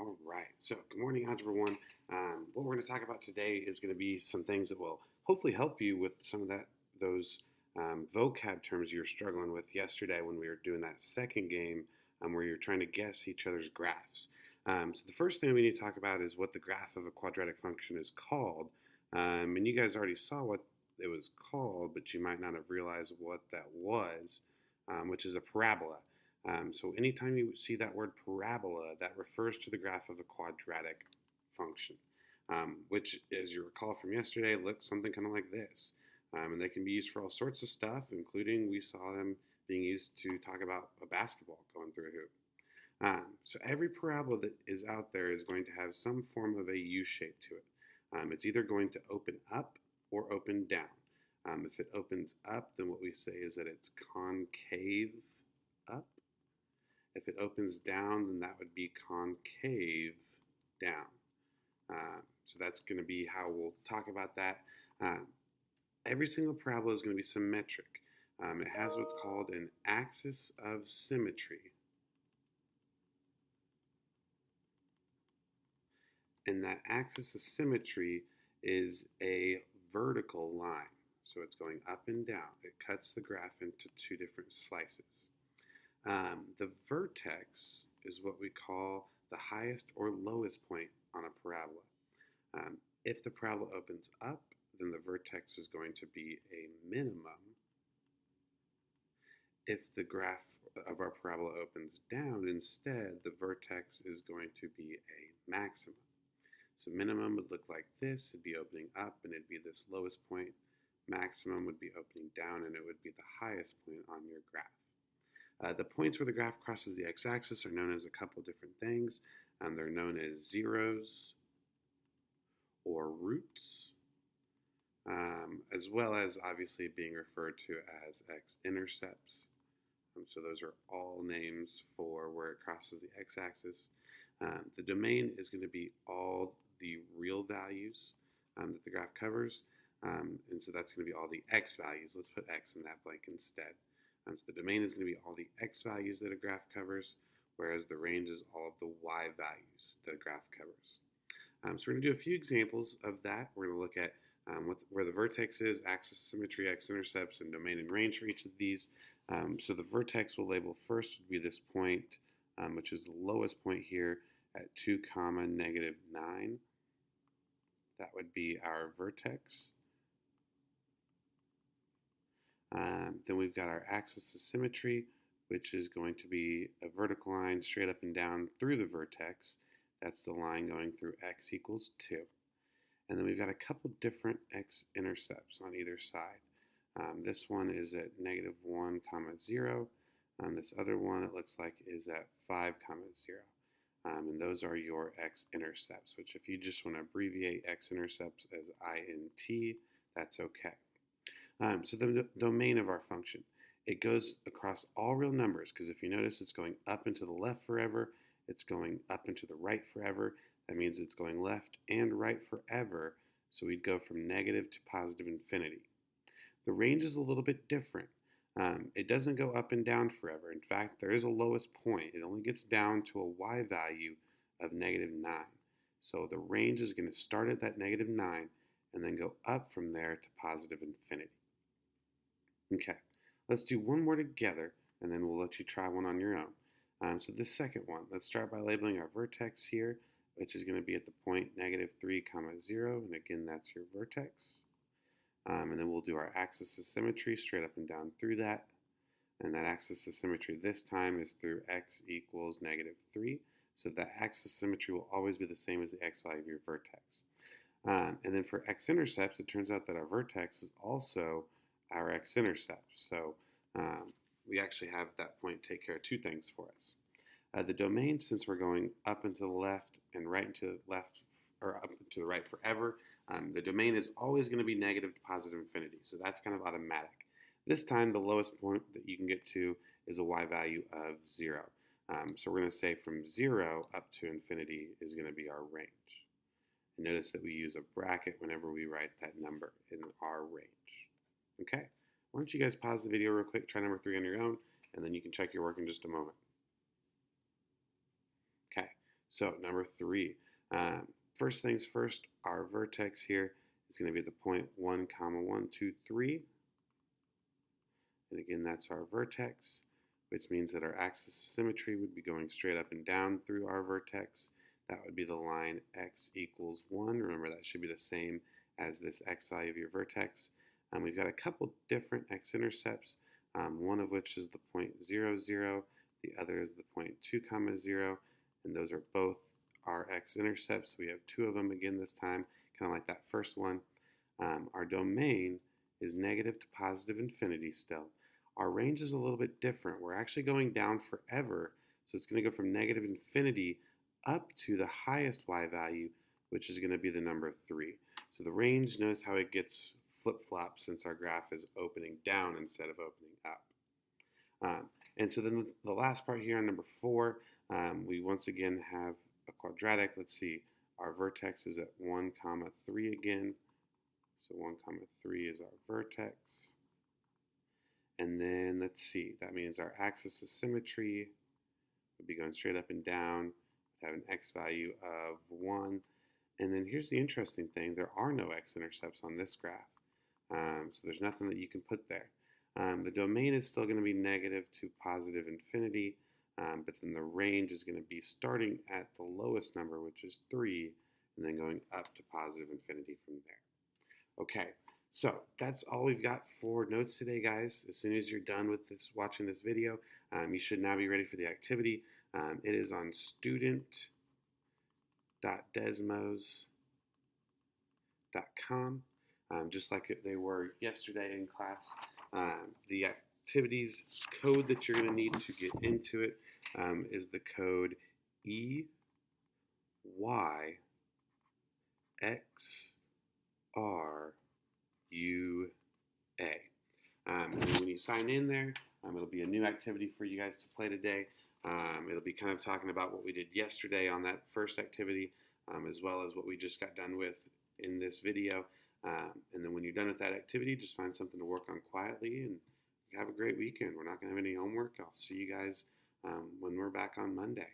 All right. So, good morning, Algebra 1. What we're going to talk about today is going to be some things that will hopefully help you with some of those vocab terms you were struggling with yesterday when we were doing that second game where you're trying to guess each other's graphs. So, the first thing we need to talk about is what the graph of a quadratic function is called. And you guys already saw what it was called, but you might not have realized what that was, which is a parabola. So anytime you see that word parabola, that refers to the graph of a quadratic function, which, as you recall from yesterday, looks something kind of like this. And they can be used for all sorts of stuff, including we saw them being used to talk about a basketball going through a hoop. So every parabola that is out there is going to have some form of a U shape to it. It's either going to open up or open down. If it opens up, then what we say is that it's concave up. If it opens down, then that would be concave down. So that's going to be how we'll talk about that. Every single parabola is going to be symmetric. It has what's called an axis of symmetry. And that axis of symmetry is a vertical line. So it's going up and down. It cuts the graph into two different slices. The vertex is what we call the highest or lowest point on a parabola. If the parabola opens up, then the vertex is going to be a minimum. If the graph of our parabola opens down, instead, the vertex is going to be a maximum. So minimum would look like this. It'd be opening up, and it'd be this lowest point. Maximum would be opening down, and it would be the highest point on your graph. The points where the graph crosses the x-axis are known as a couple different things. They're known as zeros or roots, as well as obviously being referred to as x-intercepts. So those are all names for where it crosses the x-axis. The domain is going to be all the real values that the graph covers, and so that's going to be all the x values. Let's put x in that blank instead. So the domain is going to be all the x values that a graph covers, whereas the range is all of the y values that a graph covers. So we're going to do a few examples of that. We're going to look at where the vertex is, axis symmetry, x-intercepts, and domain and range for each of these. So the vertex we'll label first would be this point, which is the lowest point here at 2, -9. That would be our vertex. Then we've got our axis of symmetry, which is going to be a vertical line straight up and down through the vertex. That's the line going through x equals 2. And then we've got a couple different x-intercepts on either side. This one is at -1, 0. This other one, it looks like, is at 5, 0. And those are your x-intercepts, which if you just want to abbreviate x-intercepts as INT, that's okay. So the domain of our function, it goes across all real numbers, because if you notice it's going up and to the left forever, it's going up and to the right forever. That means it's going left and right forever, so we'd go from negative to positive infinity. The range is a little bit different. It doesn't go up and down forever. In fact, there is a lowest point. It only gets down to a y value of -9. So the range is going to start at that -9 and then go up from there to positive infinity. Okay, let's do one more together, and then we'll let you try one on your own. So this second one, let's start by labeling our vertex here, which is going to be at the point -3, 0, and again, that's your vertex. And then we'll do our axis of symmetry straight up and down through that. And that axis of symmetry this time is through x equals -3. So the axis of symmetry will always be the same as the x value of your vertex. And then for x-intercepts, it turns out that our vertex is also our x-intercept. So we actually have that point take care of two things for us. The domain, since we're going up and to the left and right and to the left, or up and to the right forever, the domain is always going to be negative to positive infinity. So that's kind of automatic. This time, the lowest point that you can get to is a y value of 0. So we're going to say from 0 up to infinity is going to be our range. And notice that we use a bracket whenever we write that number in our range. Okay, why don't you guys pause the video real quick, try number 3 on your own, and then you can check your work in just a moment. Okay, So number 3, first things first, our vertex here is going to be the point 1, comma 1, 2, 3. And again, that's our vertex, which means that our axis of symmetry would be going straight up and down through our vertex. That would be the line x equals 1. Remember, that should be the same as this x value of your vertex. We've got a couple different x-intercepts, one of which is the point 0, 0. The other is the point 2, comma 0. And those are both our x-intercepts. We have 2 of them again this time, kind of like that first one. Our domain is negative to positive infinity still. Our range is a little bit different. We're actually going down forever, so it's going to go from negative infinity up to the highest y value, which is going to be the number 3. So the range, notice how it gets flip-flopped since our graph is opening down instead of opening up. And so then the last part here on number 4, we once again have a quadratic. Let's see, our vertex is at 1, comma 3 again. So 1, comma 3 is our vertex. And then let's see, that means our axis of symmetry would be going straight up and down, have an x value of 1. And then here's the interesting thing, there are no x-intercepts on this graph. So there's nothing that you can put there. The domain is still going to be negative to positive infinity, but then the range is going to be starting at the lowest number, which is 3, and then going up to positive infinity from there. Okay, so that's all we've got for notes today, guys. As soon as you're done with this, watching this video, you should now be ready for the activity. It is on student.desmos.com. Just like they were yesterday in class. The activities code that you're going to need to get into it is the code EYXRUA. And when you sign in there, it'll be a new activity for you guys to play today. It'll be kind of talking about what we did yesterday on that first activity, as well as what we just got done with in this video. And then when you're done with that activity, just find something to work on quietly and have a great weekend. We're not going to have any homework. I'll see you guys when we're back on Monday.